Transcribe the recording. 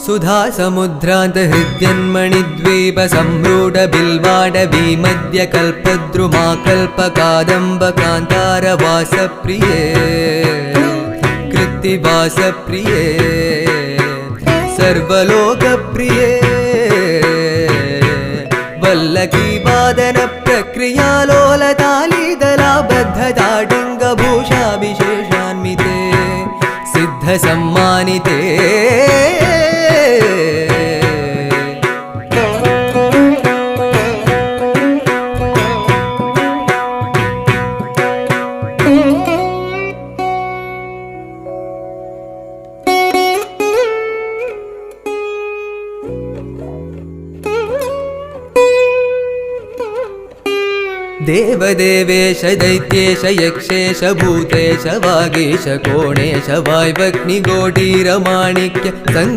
सुधा समुद्रान्त हृद्यन्मणिद्वीप सम्रूढ बिल्वाडवी मध्य कल्पद्रुमा कल्पकादम्ब कान्तार वासप्रिये कृत्तिवासप्रिये सर्वलोकप्रिये वल्लकी वादन प्रक्रियालोलतालीदलाबद्धताडङ्गभूषाभिशेषान्विते सिद्धसम्मानिते देवदेवेश दैत्येश यक्षेश भूतेश वागीश कोणेश वाय्वग्निगोटीरमाणिक्य